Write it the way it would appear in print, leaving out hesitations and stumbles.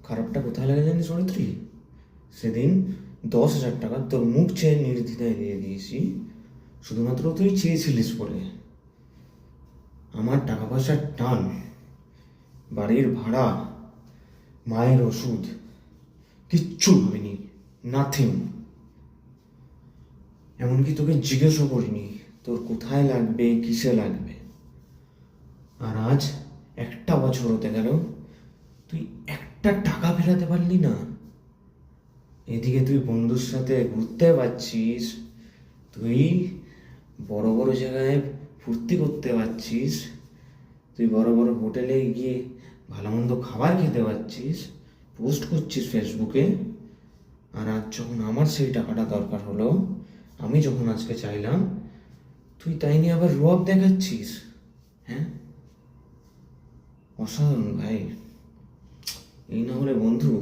খারাপটা কোথায় লাগে জানিস অরিত্রী? সেদিন 10,000 টাকা তোর মুখ চেয়ে নির্দ্বিধায় দিয়ে দিয়েছি, শুধুমাত্র তুই চেয়েছিলিস বলে। আমার টাকা পয়সার টান, বাড়ির ভাড়া, মায়ের ওষুধ, কিচ্ছু ভাবিনি, নাথিং। এমনকি তোকে জিজ্ঞেসও করিনি তোর কোথায় লাগবে, কিসে লাগবে। আর আজ 1 বছর হতে গেল, তুই একটা টাকা ফেরাতে পারলি না। এদিকে তুই বন্ধুর সাথে ঘুরতে পারছিস, তুই বড় বড় জায়গায় ফুর্তি করতে পারছিস, তুই বড় বড় হোটেলে গিয়ে ভালো মন্দ খাবার খেতে পারছিস, পোস্ট করছিস ফেসবুকে। আর আজ যখন আমার সেই টাকাটা দরকার হলো, আমি যখন আজকে চাইলাম, তুই তাই নিয়ে আবার রুয়াব দেখাচ্ছিস। হ্যাঁ, অসাধারণ ভাই। এই না হলে বন্ধু।